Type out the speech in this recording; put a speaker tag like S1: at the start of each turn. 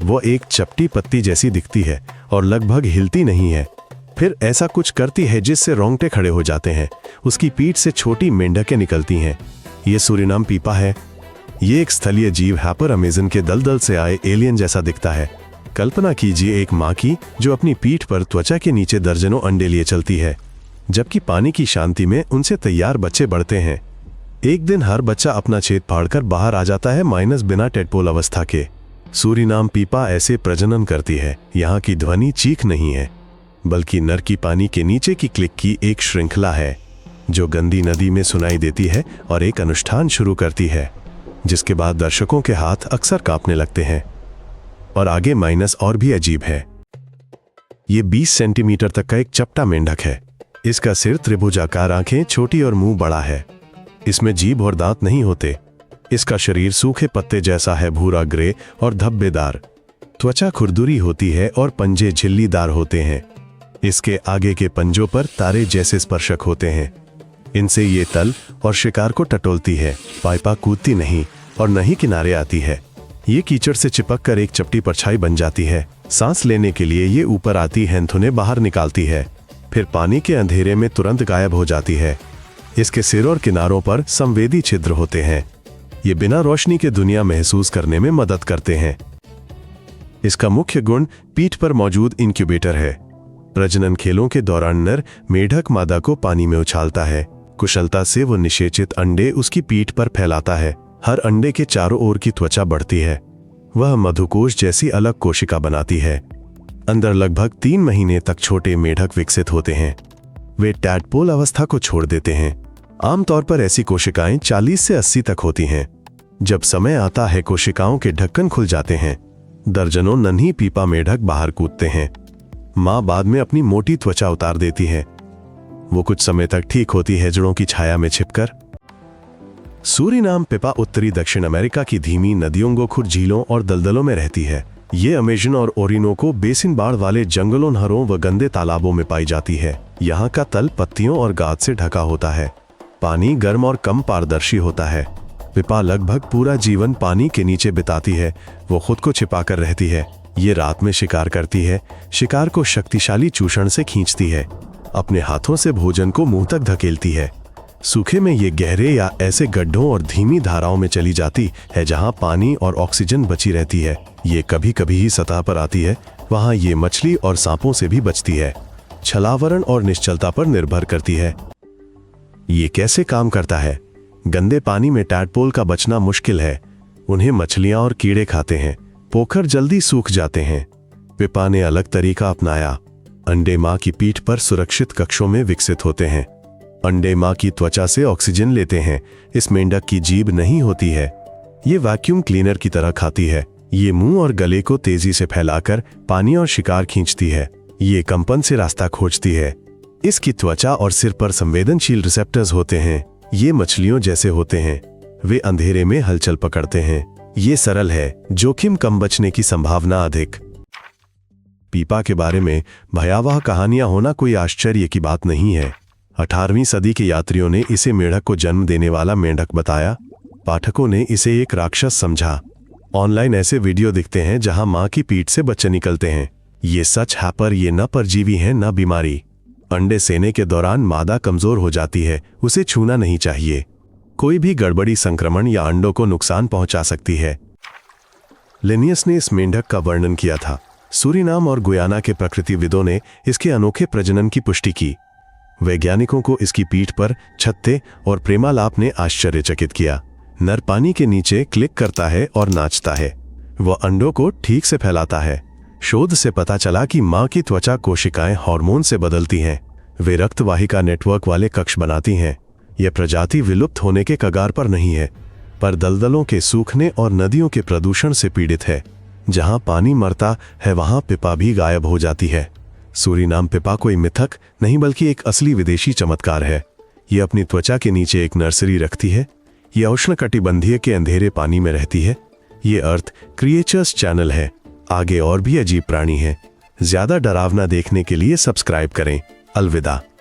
S1: वो एक चपटी पत्ती जैसी दिखती है और लगभग हिलती नहीं है। फिर ऐसा कुछ करती है जिससे रोंगटे खड़े हो जाते हैं। उसकी पीठ से छोटी मेंढकें निकलती हैं। ये सूरीनाम पीपा है। ये एक स्थलीय जीव हाइपर अमेज़न के दलदल से आए एलियन जैसा दिखता है। कल्पना कीजिए एक माँ की जो अपनी पीठ पर त्वचा के नीचे दर्जनों अंडे लिए चलती है, जबकि पानी की शांति में उनसे तैयार बच्चे बढ़ते हैं। एक दिन हर बच्चा अपना छेद फाड़कर बाहर आ जाता है, माइनस बिना टेडपोल अवस्था के। सूरीनाम पीपा ऐसे प्रजनन करती है। यहाँ की ध्वनि चीख नहीं है, बल्कि नर की पानी के नीचे की क्लिक की एक श्रृंखला है जो गंदी नदी में सुनाई देती है और एक अनुष्ठान शुरू करती है, जिसके बाद दर्शकों के हाथ अक्सर कांपने लगते हैं। और आगे माइनस और भी अजीब है। ये 20 सेंटीमीटर तक का एक चपटा मेंढक है। इसका सिर त्रिभुजाकार, आंखें छोटी और मुंह बड़ा है। इसमें जीभ और दांत नहीं होते। इसका शरीर सूखे पत्ते जैसा है, भूरा ग्रे और धब्बेदार। त्वचा खुरदुरी होती है और पंजे झिल्लीदार होते हैं। इसके आगे के पंजों पर तारे जैसे स्पर्शक होते हैं। इनसे ये तल और शिकार को टटोलती है। पाइपा कूदती नहीं और न ही किनारे आती है। ये कीचड़ से चिपक कर एक चपटी परछाई बन जाती है। सांस लेने के लिए ये ऊपर आती है, थुने बाहर निकालती है, फिर पानी के अंधेरे में तुरंत गायब हो जाती है। इसके सिर और किनारों पर संवेदी छिद्र होते हैं। ये बिना रोशनी के दुनिया महसूस करने में मदद करते हैं। इसका मुख्य गुण पीठ पर मौजूद इंक्यूबेटर है। प्रजनन खेलों के दौरान नर मेढक मादा को पानी में उछालता है। कुशलता से वो निषेचित अंडे उसकी पीठ पर फैलाता है। हर अंडे के चारों ओर की त्वचा बढ़ती है। वह मधुकोश जैसी अलग कोशिका बनाती है। अंदर लगभग 3 महीने तक छोटे मेढक विकसित होते हैं। वे टैडपोल अवस्था को छोड़ देते हैं। आमतौर पर ऐसी कोशिकाएं 40 से 80 तक होती हैं। जब समय आता है, कोशिकाओं के ढक्कन खुल जाते हैं। दर्जनों नन्ही पीपा मेढक बाहर कूदते हैं। मां बाद में अपनी मोटी त्वचा उतार देती है। वो कुछ समय तक ठीक होती है, जड़ों की छाया में छिपकर। सूरीनाम पीपा उत्तरी दक्षिण अमेरिका की धीमी नदियों, गोखुर झीलों और दलदलों में रहती है। ये अमेज़न और ओरिनोको बेसिन बाढ़ वाले जंगलों, नहरों व गंदे तालाबों में पाई जाती है। यहाँ का तल पत्तियों और गाद से ढका होता है। पानी गर्म और कम पारदर्शी होता है। पीपा लगभग पूरा जीवन पानी के नीचे बिताती है। वो खुद को छिपाकर रहती है। ये रात में शिकार करती है। शिकार को शक्तिशाली चूषण से खींचती है। अपने हाथों से भोजन को मुंह तक धकेलती है। सूखे में ये गहरे या ऐसे गड्ढों और धीमी धाराओं में चली जाती है जहां पानी और ऑक्सीजन बची रहती है। ये कभी कभी ही सतह पर आती है। वहां ये मछली और सांपों से भी बचती है। छलावरण और निश्चलता पर निर्भर करती है। ये कैसे काम करता है? गंदे पानी में टैडपोल का बचना मुश्किल है। उन्हें मछलियां और कीड़े खाते हैं। पोखर जल्दी सूख जाते हैं। पीपा ने अलग तरीका अपनाया। अंडे मां की पीठ पर सुरक्षित कक्षों में विकसित होते हैं। अंडे मां की त्वचा से ऑक्सीजन लेते हैं। इस मेंढक की जीभ नहीं होती है। ये वैक्यूम क्लीनर की तरह खाती है। ये मुंह और गले को तेजी से फैलाकर पानी और शिकार खींचती है। ये कंपन से रास्ता खोजती है। इसकी त्वचा और सिर पर संवेदनशील रिसेप्टर्स होते हैं। ये मछलियों जैसे होते हैं। वे अंधेरे में हलचल पकड़ते हैं। ये सरल है, जोखिम कम, बचने की संभावना अधिक। पीपा के बारे में भयावह कहानियां होना कोई आश्चर्य की बात नहीं है। 18वीं सदी के यात्रियों ने इसे मेढक को जन्म देने वाला मेंढक बताया। पाठकों ने इसे एक राक्षस समझा। ऑनलाइन ऐसे वीडियो दिखते हैं जहां मां की पीठ से बच्चे निकलते हैं। ये सच है, पर ये न परजीवी है न बीमारी। अंडे सेने के दौरान मादा कमजोर हो जाती है। उसे छूना नहीं चाहिए। कोई भी गड़बड़ी संक्रमण या अंडों को नुकसान पहुंचा सकती है। लिनियस ने इस मेंढक का वर्णन किया था। सूरीनाम और गुयाना के प्रकृतिविदों ने इसके अनोखे प्रजनन की पुष्टि की। वैज्ञानिकों को इसकी पीठ पर छत्ते और प्रेमालाप ने आश्चर्यचकित किया। नर पानी के नीचे क्लिक करता है और नाचता है। वह अंडों को ठीक से फैलाता है। शोध से पता चला कि मां की त्वचा कोशिकाएं हार्मोन से बदलती हैं। वे रक्तवाहिका नेटवर्क वाले कक्ष बनाती हैं। यह प्रजाति विलुप्त होने के कगार पर नहीं है, पर दलदलों के सूखने और नदियों के प्रदूषण से पीड़ित है। जहां पानी मरता है वहां पीपा भी गायब हो जाती है। सूरीनाम पीपा कोई मिथक नहीं, बल्कि एक असली विदेशी चमत्कार है। यह अपनी त्वचा के नीचे एक नर्सरी रखती है। यह उष्णकटिबंधीय के अंधेरे पानी में रहती है। ये अर्थ क्रिएचर्स चैनल है। आगे और भी अजीब प्राणी हैं। ज्यादा डरावना देखने के लिए सब्सक्राइब करें। अलविदा।